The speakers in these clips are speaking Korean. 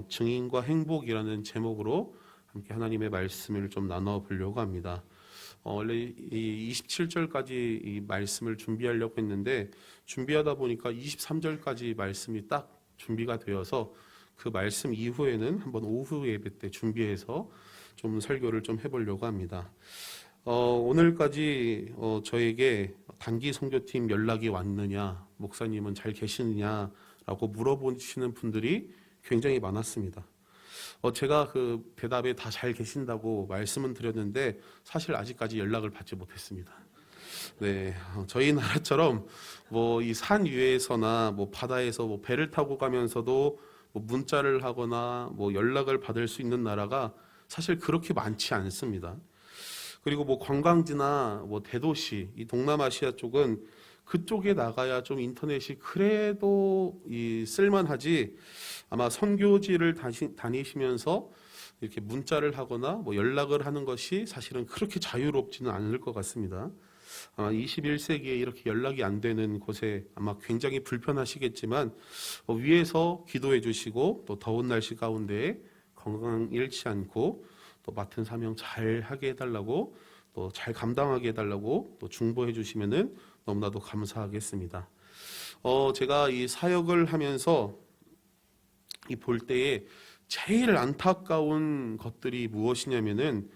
증인과 행복이라는 제목으로 함께 하나님의 말씀을 좀 나눠보려고 합니다. 원래 이 27절까지 이 말씀을 준비하려고 했는데 준비하다 보니까 23절까지 말씀이 딱 준비가 되어서 그 말씀 이후에는 한번 오후 예배 때 준비해서 좀 설교를 좀 해보려고 합니다. 오늘까지 저에게 단기 선교팀 연락이 왔느냐, 목사님은 잘 계시느냐라고 물어보시는 분들이 굉장히 많았습니다. 제가 그 대답에 다 잘 계신다고 말씀은 드렸는데 사실 아직까지 연락을 받지 못했습니다. 네, 저희 나라처럼 뭐 이 산 위에서나 뭐 바다에서 뭐 배를 타고 가면서도 뭐 문자를 하거나 뭐 연락을 받을 수 있는 나라가 사실 그렇게 많지 않습니다. 그리고 뭐 관광지나 뭐 대도시, 이 동남아시아 쪽은 그쪽에 나가야 좀 인터넷이 그래도 쓸만하지, 아마 선교지를 다니시면서 이렇게 문자를 하거나 뭐 연락을 하는 것이 사실은 그렇게 자유롭지는 않을 것 같습니다. 아마 21세기에 이렇게 연락이 안 되는 곳에 아마 굉장히 불편하시겠지만 위에서 기도해 주시고 또 더운 날씨 가운데 건강 잃지 않고 또 맡은 사명 잘 하게 해달라고, 또 잘 감당하게 해달라고 또 중보해 주시면은 너무나도 감사하겠습니다. 제가 이 사역을 하면서 이 볼 때에 제일 안타까운 것들이 무엇이냐면은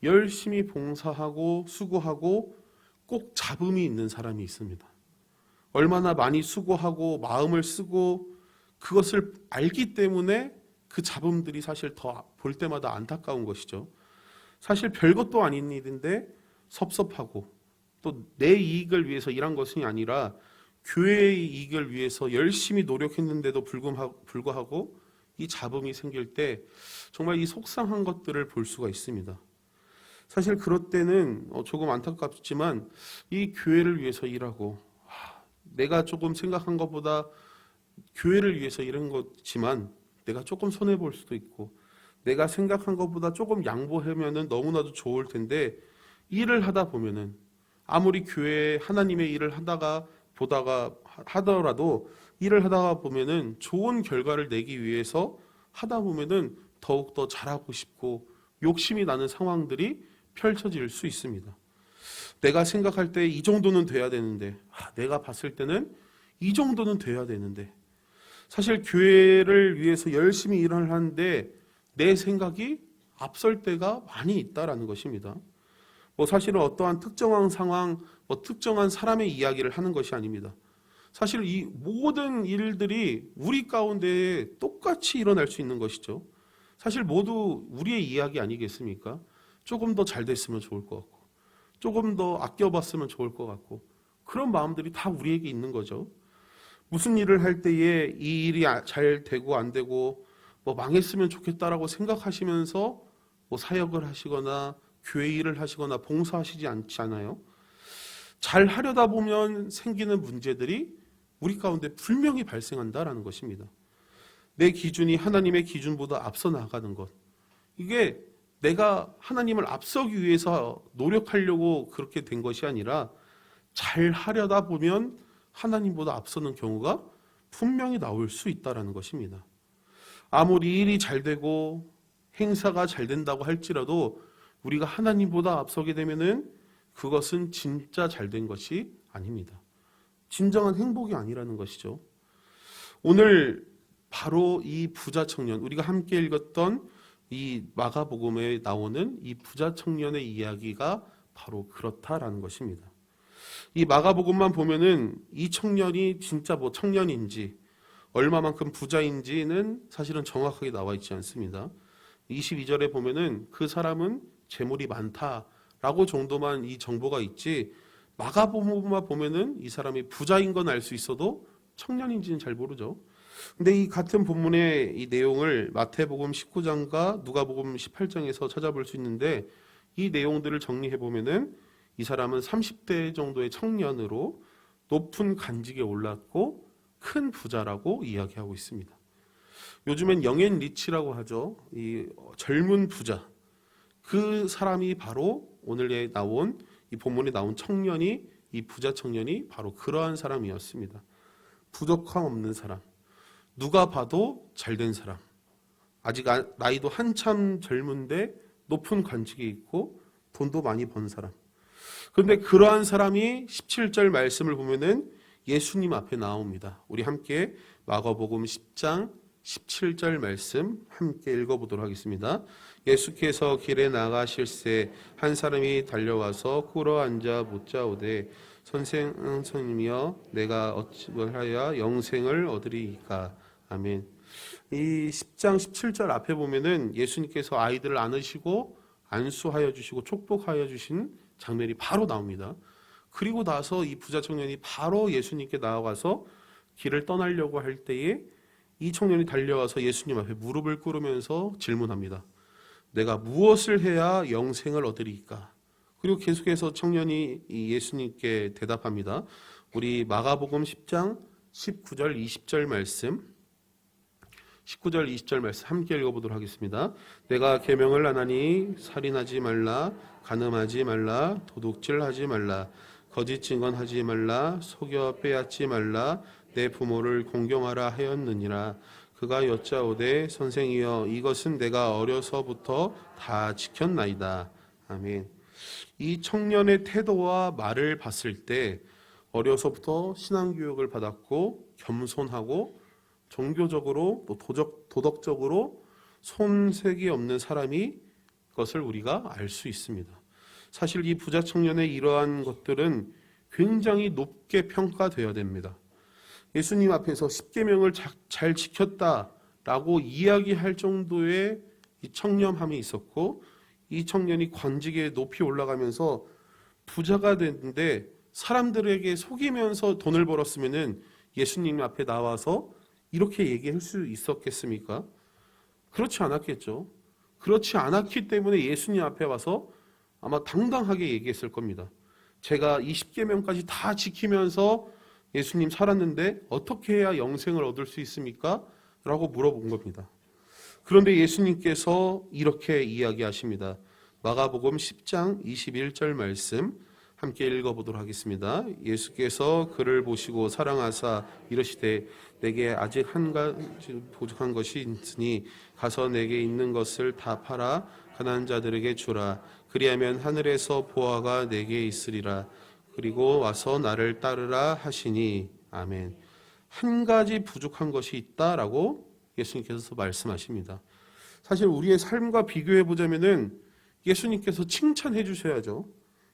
열심히 봉사하고 수고하고 꼭 잡음이 있는 사람이 있습니다. 얼마나 많이 수고하고 마음을 쓰고 그것을 알기 때문에 그 잡음들이 사실 더 볼 때마다 안타까운 것이죠. 사실 별것도 아닌 일인데 섭섭하고 또 내 이익을 위해서 일한 것이 아니라 교회의 이익을 위해서 열심히 노력했는데도 불구하고 이 잡음이 생길 때 정말 이 속상한 것들을 볼 수가 있습니다. 사실 그럴 때는 조금 안타깝지만 이 교회를 위해서 일하고 내가 조금 생각한 것보다 교회를 위해서 일한 거지만 내가 조금 손해볼 수도 있고 내가 생각한 것보다 조금 양보하면은 너무나도 좋을 텐데 일을 하다 보면은 아무리 교회 하나님의 일을 하더라도 일을 하다가 보면은 좋은 결과를 내기 위해서 하다 보면은 더욱더 잘하고 싶고 욕심이 나는 상황들이 펼쳐질 수 있습니다. 내가 생각할 때 이 정도는 돼야 되는데, 내가 봤을 때는 이 정도는 돼야 되는데, 사실 교회를 위해서 열심히 일을 하는데 내 생각이 앞설 때가 많이 있다라는 것입니다. 사실은 어떠한 특정한 상황, 특정한 사람의 이야기를 하는 것이 아닙니다. 사실 이 모든 일들이 우리 가운데 똑같이 일어날 수 있는 것이죠. 사실 모두 우리의 이야기 아니겠습니까? 조금 더 잘 됐으면 좋을 것 같고, 조금 더 아껴봤으면 좋을 것 같고, 그런 마음들이 다 우리에게 있는 거죠. 무슨 일을 할 때에 이 일이 잘 되고 안 되고 망했으면 좋겠다라고 생각하시면서 사역을 하시거나 교회 일을 하시거나 봉사하시지 않지 않아요? 잘 하려다 보면 생기는 문제들이 우리 가운데 분명히 발생한다라는 것입니다. 내 기준이 하나님의 기준보다 앞서 나가는 것, 이게 내가 하나님을 앞서기 위해서 노력하려고 그렇게 된 것이 아니라 잘 하려다 보면 하나님보다 앞서는 경우가 분명히 나올 수 있다는 것입니다. 아무리 일이 잘 되고 행사가 잘 된다고 할지라도 우리가 하나님보다 앞서게 되면은 그것은 진짜 잘 된 것이 아닙니다. 진정한 행복이 아니라는 것이죠. 오늘 바로 이 부자 청년, 우리가 함께 읽었던 이 마가복음에 나오는 이 부자 청년의 이야기가 바로 그렇다라는 것입니다. 이 마가복음만 보면은 이 청년이 진짜 청년인지 얼마만큼 부자인지는 사실은 정확하게 나와 있지 않습니다. 22절에 보면은 그 사람은 재물이 많다라고 정도만 이 정보가 있지, 마가복음만 보면은 이 사람이 부자인 건 알 수 있어도 청년인지는 잘 모르죠. 근데 이 같은 본문의 이 내용을 마태복음 19장과 누가복음 18장에서 찾아볼 수 있는데, 이 내용들을 정리해 보면은 이 사람은 30대 정도의 청년으로 높은 간직에 올랐고 큰 부자라고 이야기하고 있습니다. 요즘엔 영앤 리치라고 하죠. 이 젊은 부자, 그 사람이 바로 오늘에 나온 이 본문에 나온 청년이, 이 부자 청년이 바로 그러한 사람이었습니다. 부족함 없는 사람, 누가 봐도 잘된 사람, 아직 나이도 한참 젊은데 높은 관직에 있고 돈도 많이 번 사람. 그런데 그러한 사람이 17절 말씀을 보면은 예수님 앞에 나옵니다. 우리 함께 마가복음 10장 17절 말씀 함께 읽어보도록 하겠습니다. 예수께서 길에 나가실새 한 사람이 달려와서 꿇어 앉아 묻자오되 선생님이여 내가 어찌하여 영생을 얻으리이까. 아멘. 이 10장 17절 앞에 보면은 예수님께서 아이들을 안으시고 안수하여 주시고 축복하여 주신 장면이 바로 나옵니다. 그리고 나서 이 부자 청년이 바로 예수님께 나아가서 길을 떠나려고 할 때에 이 청년이 달려와서 예수님 앞에 무릎을 꿇으면서 질문합니다. 내가 무엇을 해야 영생을 얻으리까? 그리고 계속해서 청년이 예수님께 대답합니다. 우리 마가복음 10장 19절 20절 말씀 19절 20절 말씀 함께 읽어보도록 하겠습니다. 내가 계명을 안 하니 살인하지 말라, 간음하지 말라, 도둑질하지 말라, 거짓 증언하지 말라, 속여 빼앗지 말라, 내 부모를 공경하라 하였느니라. 그가 여짜오되 선생이여 이것은 내가 어려서부터 다 지켰나이다. 아멘. 이 청년의 태도와 말을 봤을 때 어려서부터 신앙교육을 받았고 겸손하고 종교적으로 또 도덕적으로 손색이 없는 사람이 것을 우리가 알 수 있습니다. 사실 이 부자 청년의 이러한 것들은 굉장히 높게 평가되어야 됩니다. 예수님 앞에서 십계명을 잘 지켰다라고 이야기할 정도의 이 청렴함이 있었고 이 청년이 관직에 높이 올라가면서 부자가 됐는데 사람들에게 속이면서 돈을 벌었으면은 예수님 앞에 나와서 이렇게 얘기할 수 있었겠습니까? 그렇지 않았겠죠. 그렇지 않았기 때문에 예수님 앞에 와서 아마 당당하게 얘기했을 겁니다. 제가 20계명까지 다 지키면서 예수님 살았는데 어떻게 해야 영생을 얻을 수 있습니까? 라고 물어본 겁니다. 그런데 예수님께서 이렇게 이야기하십니다. 마가복음 10장 21절 말씀 함께 읽어보도록 하겠습니다. 예수께서 그를 보시고 사랑하사 이르시되 내게 아직 한 가지 부족한 것이 있으니 가서 내게 있는 것을 다 팔아 가난한 자들에게 주라. 그리하면 하늘에서 보화가 내게 있으리라. 그리고 와서 나를 따르라 하시니. 아멘. 한 가지 부족한 것이 있다라고 예수님께서 말씀하십니다. 사실 우리의 삶과 비교해 보자면은 예수님께서 칭찬해 주셔야죠.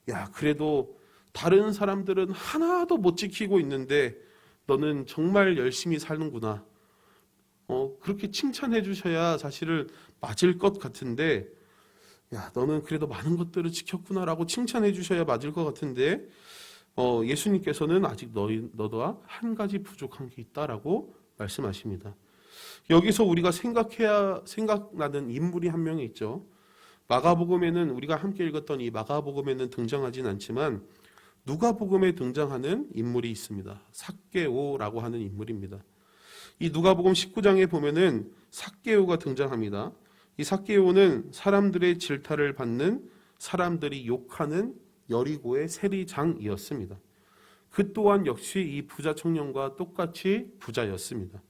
야, 그래도 다른 사람들은 하나도 못 지키고 있는데 너는 정말 열심히 사는구나. 그렇게 칭찬해 주셔야 사실은 맞을 것 같은데, 야, 너는 그래도 많은 것들을 지켰구나라고 칭찬해 주셔야 맞을 것 같은데, 예수님께서는 아직 너도와 한 가지 부족한 게 있다라고 말씀하십니다. 여기서 우리가 생각나는 인물이 한 명 있죠. 마가복음에는 우리가 함께 읽었던 이 마가복음에는 등장하진 않지만 누가복음에 등장하는 인물이 있습니다. 삭개오라고 하는 인물입니다. 이 누가복음 19장에 보면은 삭개오가 등장합니다. 이 삭개오는 사람들의 질타를 받는 사람들이 욕하는 여리고의 세리장이었습니다. 그 또한 역시 이 부자 청년과 똑같이 부자였습니다.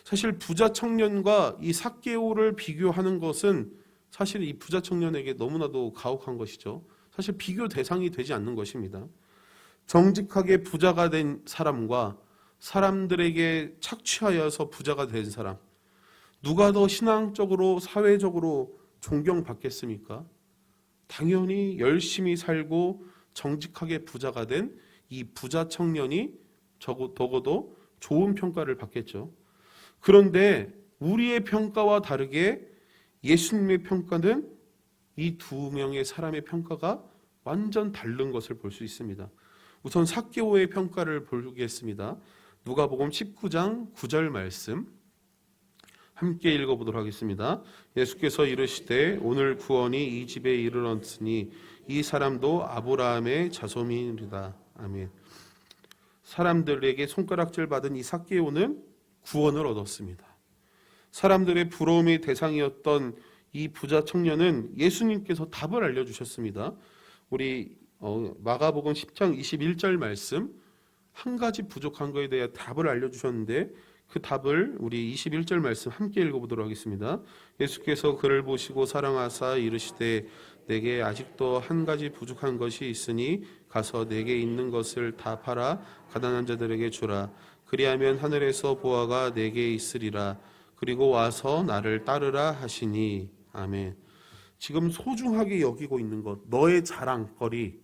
사실 부자 청년과 이 삭개오를 비교하는 것은 사실 이 부자 청년에게 너무나도 가혹한 것이죠. 사실 비교 대상이 되지 않는 것입니다. 정직하게 부자가 된 사람과 사람들에게 착취하여서 부자가 된 사람, 누가 더 신앙적으로 사회적으로 존경받겠습니까? 당연히 열심히 살고 정직하게 부자가 된 이 부자 청년이 적어도 좋은 평가를 받겠죠. 그런데 우리의 평가와 다르게 예수님의 평가는 이 두 명의 사람의 평가가 완전 다른 것을 볼 수 있습니다. 우선 삭개오의 평가를 보겠습니다. 누가복음 19장 9절 말씀 함께 읽어보도록 하겠습니다. 예수께서 이르시되 오늘 구원이 이 집에 이르렀으니 이 사람도 아브라함의 자손이니라. 아멘. 사람들에게 손가락질 받은 이 삭개오는 구원을 얻었습니다. 사람들의 부러움의 대상이었던 이 부자 청년은 예수님께서 답을 알려주셨습니다. 우리 마가복음 10장 21절 말씀 한 가지 부족한 것에 대해 답을 알려주셨는데 그 답을 우리 21절 말씀 함께 읽어보도록 하겠습니다. 예수께서 그를 보시고 사랑하사 이르시되 내게 아직도 한 가지 부족한 것이 있으니 가서 내게 있는 것을 다 팔아 가난한 자들에게 주라. 그리하면 하늘에서 보화가 내게 있으리라. 그리고 와서 나를 따르라 하시니. 아멘. 지금 소중하게 여기고 있는 것, 너의 자랑거리,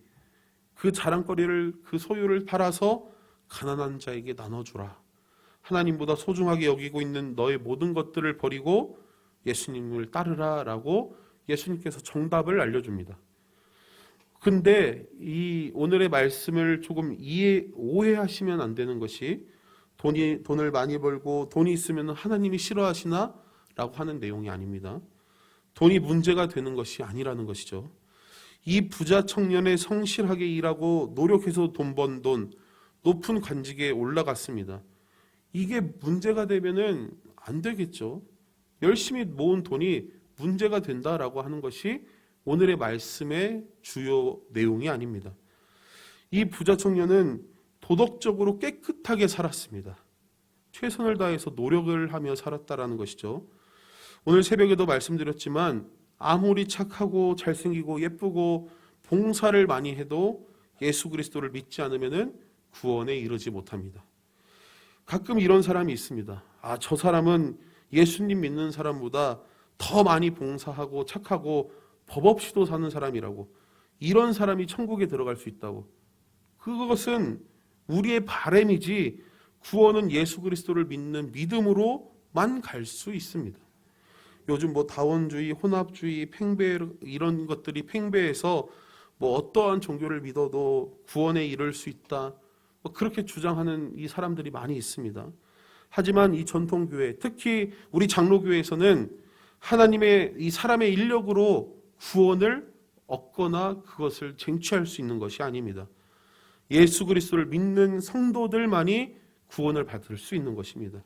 그 자랑거리를, 그 소유를 팔아서 가난한 자에게 나눠주라. 하나님보다 소중하게 여기고 있는 너의 모든 것들을 버리고 예수님을 따르라 라고 예수님께서 정답을 알려줍니다. 근데 이 오늘의 말씀을 조금 오해하시면 안 되는 것이 돈을 많이 벌고 돈이 있으면 하나님이 싫어하시나? 라고 하는 내용이 아닙니다. 돈이 문제가 되는 것이 아니라는 것이죠. 이 부자 청년의 성실하게 일하고 노력해서 돈 번 돈, 높은 관직에 올라갔습니다. 이게 문제가 되면은 안 되겠죠. 열심히 모은 돈이 문제가 된다라고 하는 것이 오늘의 말씀의 주요 내용이 아닙니다. 이 부자 청년은 도덕적으로 깨끗하게 살았습니다. 최선을 다해서 노력을 하며 살았다라는 것이죠. 오늘 새벽에도 말씀드렸지만 아무리 착하고 잘생기고 예쁘고 봉사를 많이 해도 예수 그리스도를 믿지 않으면 구원에 이르지 못합니다. 가끔 이런 사람이 있습니다. 저 사람은 예수님 믿는 사람보다 더 많이 봉사하고 착하고 법 없이도 사는 사람이라고, 이런 사람이 천국에 들어갈 수 있다고. 그것은 우리의 바람이지 구원은 예수 그리스도를 믿는 믿음으로만 갈 수 있습니다. 요즘 다원주의, 혼합주의, 팽배, 이런 것들이 팽배해서 어떠한 종교를 믿어도 구원에 이를 수 있다, 그렇게 주장하는 이 사람들이 많이 있습니다. 하지만 이 전통교회, 특히 우리 장로교회에서는 하나님의 이 사람의 인력으로 구원을 얻거나 그것을 쟁취할 수 있는 것이 아닙니다. 예수 그리스도를 믿는 성도들만이 구원을 받을 수 있는 것입니다.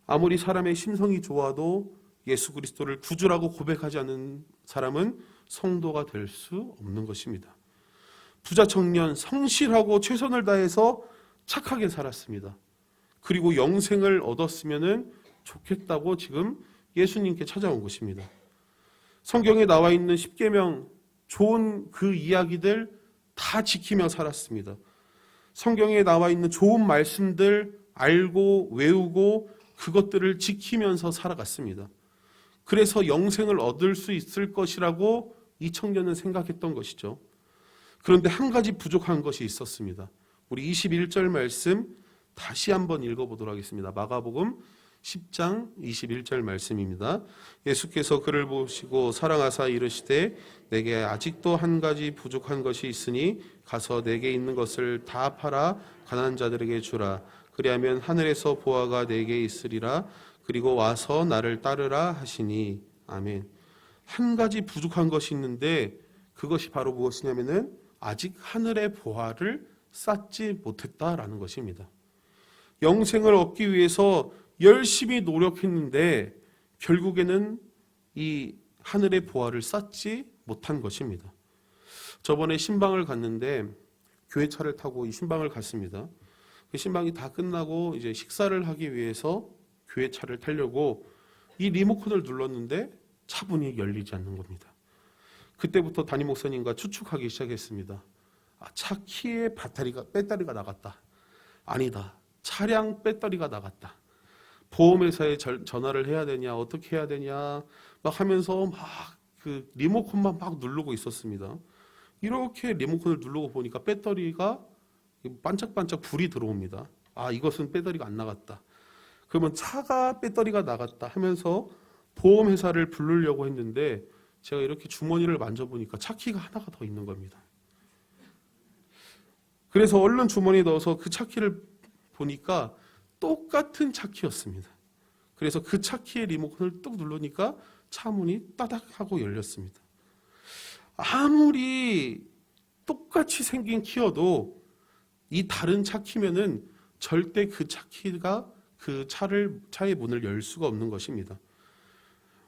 아무리 사람의 심성이 좋아도 예수 그리스도를 구주라고 고백하지 않는 사람은 성도가 될 수 없는 것입니다. 부자 청년, 성실하고 최선을 다해서 착하게 살았습니다. 그리고 영생을 얻었으면 좋겠다고 지금 예수님께 찾아온 것입니다. 성경에 나와 있는 십계명, 좋은 그 이야기들 다 지키며 살았습니다. 성경에 나와 있는 좋은 말씀들 알고 외우고 그것들을 지키면서 살아갔습니다. 그래서 영생을 얻을 수 있을 것이라고 이 청년은 생각했던 것이죠. 그런데 한 가지 부족한 것이 있었습니다. 우리 21절 말씀 다시 한번 읽어보도록 하겠습니다. 마가복음 10장 21절 말씀입니다. 예수께서 그를 보시고 사랑하사 이르시되 내게 아직도 한 가지 부족한 것이 있으니 가서 내게 있는 것을 다 팔아 가난한 자들에게 주라. 그리하면 하늘에서 보화가 내게 있으리라. 그리고 와서 나를 따르라 하시니. 아멘. 한 가지 부족한 것이 있는데 그것이 바로 무엇이냐면은 아직 하늘의 보화를 쌓지 못했다라는 것입니다. 영생을 얻기 위해서 열심히 노력했는데 결국에는 이 하늘의 보화를 쌓지 못한 것입니다. 저번에 신방을 갔는데 교회 차를 타고 이 신방을 갔습니다. 그 신방이 다 끝나고 이제 식사를 하기 위해서 교회 차를 타려고 이 리모컨을 눌렀는데 차문이 열리지 않는 겁니다. 그때부터 담임 목사님과 추측하기 시작했습니다. 차 키에 배터리가 나갔다. 아니다. 차량 배터리가 나갔다. 보험회사에 전화를 해야 되냐, 어떻게 해야 되냐 막 하면서 그 리모컨만 막 누르고 있었습니다. 이렇게 리모컨을 누르고 보니까 배터리가 반짝반짝 불이 들어옵니다. 이것은 배터리가 안 나갔다. 그러면 차가 배터리가 나갔다 하면서 보험회사를 부르려고 했는데 제가 이렇게 주머니를 만져보니까 차키가 하나가 더 있는 겁니다. 그래서 얼른 주머니에 넣어서 그 차키를 보니까 똑같은 차키였습니다. 그래서 그 차키의 리모컨을 뚝 누르니까 차문이 따닥 하고 열렸습니다. 아무리 똑같이 생긴 키여도 이 다른 차키면은 절대 그 차키가 그 차의 문을 열 수가 없는 것입니다.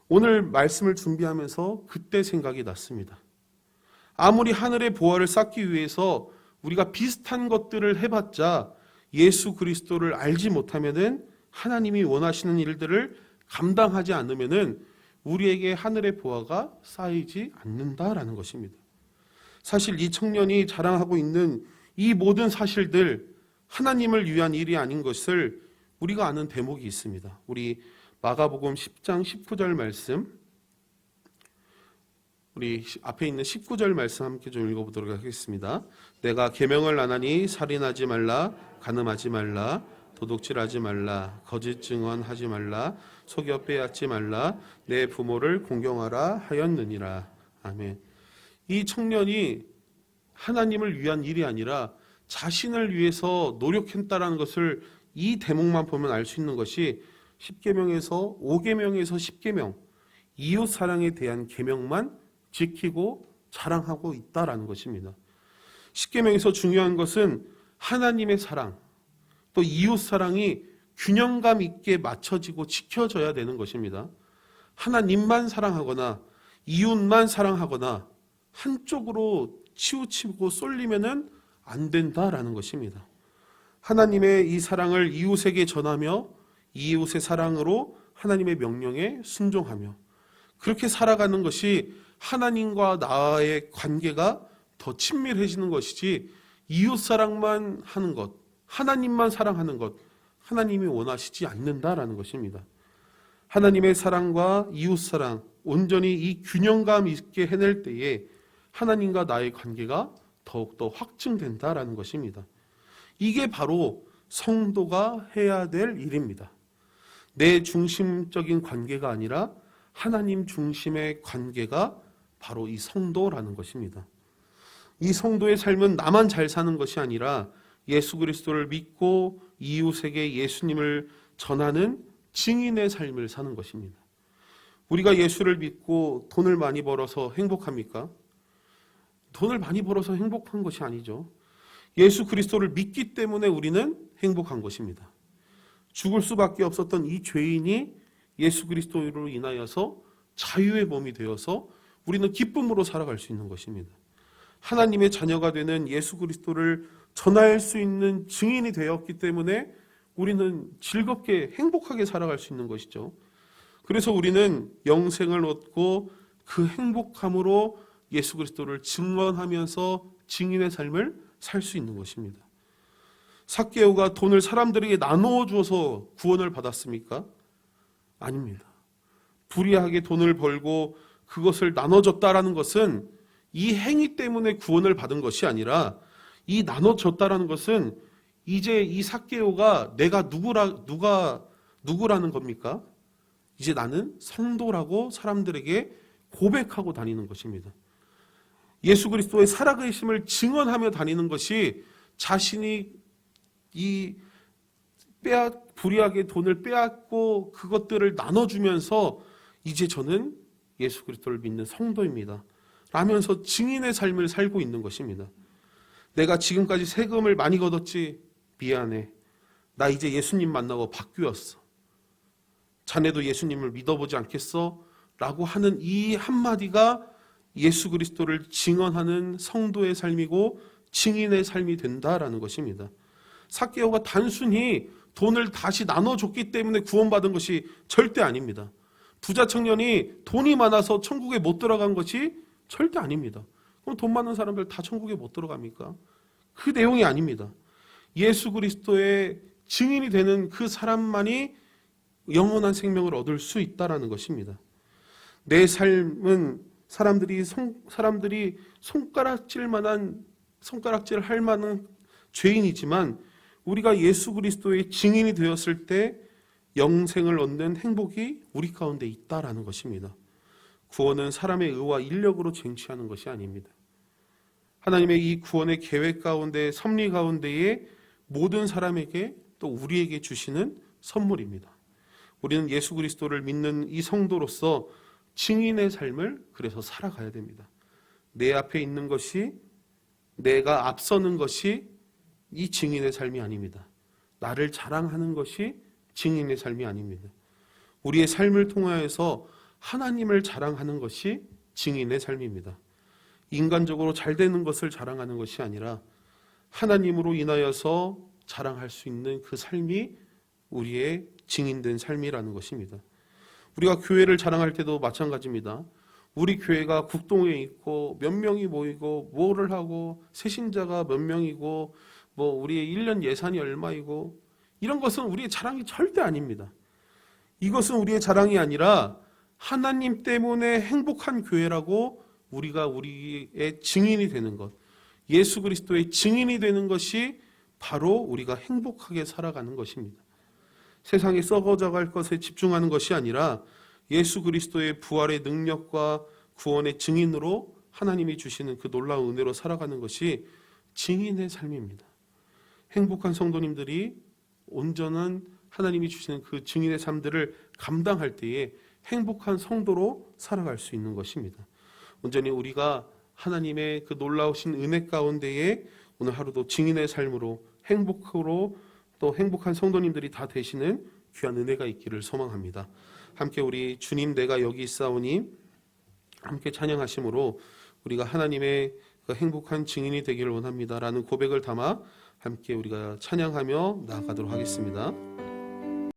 오늘 말씀을 준비하면서 그때 생각이 났습니다. 아무리 하늘의 보화를 쌓기 위해서 우리가 비슷한 것들을 해봤자 예수 그리스도를 알지 못하면은 하나님이 원하시는 일들을 감당하지 않으면은 우리에게 하늘의 보화가 쌓이지 않는다라는 것입니다. 사실 이 청년이 자랑하고 있는 이 모든 사실들, 하나님을 위한 일이 아닌 것을 우리가 아는 대목이 있습니다. 우리 마가복음 10장 19절 말씀, 우리 앞에 있는 19절 말씀 함께 좀 읽어보도록 하겠습니다. 내가 계명을 안 하니 살인하지 말라, 간음하지 말라, 도둑질하지 말라, 거짓 증언하지 말라, 속여 빼앗지 말라, 내 부모를 공경하라 하였느니라. 아멘. 이 청년이 하나님을 위한 일이 아니라 자신을 위해서 노력했다라는 것을 이 대목만 보면 알 수 있는 것이 10계명에서 5계명에서 10계명, 이웃 사랑에 대한 계명만 지키고 자랑하고 있다라는 것입니다. 10계명에서 중요한 것은 하나님의 사랑, 또 이웃 사랑이 균형감 있게 맞춰지고 지켜져야 되는 것입니다. 하나님만 사랑하거나 이웃만 사랑하거나 한쪽으로 치우치고 쏠리면은 안 된다라는 것입니다. 하나님의 이 사랑을 이웃에게 전하며 이웃의 사랑으로 하나님의 명령에 순종하며 그렇게 살아가는 것이 하나님과 나의 관계가 더 친밀해지는 것이지, 이웃 사랑만 하는 것, 하나님만 사랑하는 것, 하나님이 원하시지 않는다라는 것입니다. 하나님의 사랑과 이웃 사랑, 온전히 이 균형감 있게 해낼 때에 하나님과 나의 관계가 더욱더 확증된다라는 것입니다. 이게 바로 성도가 해야 될 일입니다. 내 중심적인 관계가 아니라 하나님 중심의 관계가 바로 이 성도라는 것입니다. 이 성도의 삶은 나만 잘 사는 것이 아니라 예수 그리스도를 믿고 이웃에게 예수님을 전하는 증인의 삶을 사는 것입니다. 우리가 예수를 믿고 돈을 많이 벌어서 행복합니까? 돈을 많이 벌어서 행복한 것이 아니죠. 예수 그리스도를 믿기 때문에 우리는 행복한 것입니다. 죽을 수밖에 없었던 이 죄인이 예수 그리스도로 인하여서 자유의 몸이 되어서 우리는 기쁨으로 살아갈 수 있는 것입니다. 하나님의 자녀가 되는 예수 그리스도를 전할 수 있는 증인이 되었기 때문에 우리는 즐겁게 행복하게 살아갈 수 있는 것이죠. 그래서 우리는 영생을 얻고 그 행복함으로 예수 그리스도를 증언하면서 증인의 삶을 살 수 있는 것입니다. 삭개오가 돈을 사람들에게 나누어 주어서 구원을 받았습니까? 아닙니다. 불의하게 돈을 벌고 그것을 나눠줬다라는 것은 이 행위 때문에 구원을 받은 것이 아니라, 이 나눠줬다라는 것은 이제 이 삭개오가 내가 누구라는 겁니까? 이제 나는 성도라고 사람들에게 고백하고 다니는 것입니다. 예수 그리스도의 살아계심을 증언하며 다니는 것이 자신이 이 불의하게 돈을 빼앗고 그것들을 나눠주면서 이제 저는 예수 그리스도를 믿는 성도입니다 라면서 증인의 삶을 살고 있는 것입니다. 내가 지금까지 세금을 많이 걷었지, 미안해. 나 이제 예수님 만나고 바뀌었어. 자네도 예수님을 믿어보지 않겠어? 라고 하는 이 한마디가 예수 그리스도를 증언하는 성도의 삶이고 증인의 삶이 된다라는 것입니다. 삭개오가 단순히 돈을 다시 나눠줬기 때문에 구원받은 것이 절대 아닙니다. 부자 청년이 돈이 많아서 천국에 못 들어간 것이 절대 아닙니다. 그럼 돈 많은 사람들 다 천국에 못 들어갑니까? 그 내용이 아닙니다. 예수 그리스도의 증인이 되는 그 사람만이 영원한 생명을 얻을 수 있다라는 것입니다. 내 삶은 사람들이 손가락질 할 만한 죄인이지만 우리가 예수 그리스도의 증인이 되었을 때 영생을 얻는 행복이 우리 가운데 있다라는 것입니다. 구원은 사람의 의와 인력으로 쟁취하는 것이 아닙니다. 하나님의 이 구원의 계획 가운데, 섭리 가운데에 모든 사람에게 또 우리에게 주시는 선물입니다. 우리는 예수 그리스도를 믿는 이 성도로서 증인의 삶을 그래서 살아가야 됩니다. 내 앞에 있는 것이, 내가 앞서는 것이 이 증인의 삶이 아닙니다. 나를 자랑하는 것이 증인의 삶이 아닙니다. 우리의 삶을 통하여서 하나님을 자랑하는 것이 증인의 삶입니다. 인간적으로 잘 되는 것을 자랑하는 것이 아니라 하나님으로 인하여서 자랑할 수 있는 그 삶이 우리의 증인된 삶이라는 것입니다. 우리가 교회를 자랑할 때도 마찬가지입니다. 우리 교회가 국동에 있고 몇 명이 모이고 뭐를 하고 새신자가 몇 명이고 뭐 우리의 1년 예산이 얼마이고 이런 것은 우리의 자랑이 절대 아닙니다. 이것은 우리의 자랑이 아니라 하나님 때문에 행복한 교회라고 우리가 우리의 증인이 되는 것, 예수 그리스도의 증인이 되는 것이 바로 우리가 행복하게 살아가는 것입니다. 세상에 썩어져갈 것에 집중하는 것이 아니라 예수 그리스도의 부활의 능력과 구원의 증인으로 하나님이 주시는 그 놀라운 은혜로 살아가는 것이 증인의 삶입니다. 행복한 성도님들이 온전한 하나님이 주시는 그 증인의 삶들을 감당할 때에 행복한 성도로 살아갈 수 있는 것입니다. 온전히 우리가 하나님의 그 놀라우신 은혜 가운데에 오늘 하루도 증인의 삶으로 행복으로 또 행복한 성도님들이 다 되시는 귀한 은혜가 있기를 소망합니다. 함께 우리 주님 내가 여기 있사오니 함께 찬양하심으로 우리가 하나님의 그 행복한 증인이 되기를 원합니다라는 고백을 담아 함께 우리가 찬양하며 나아가도록 하겠습니다.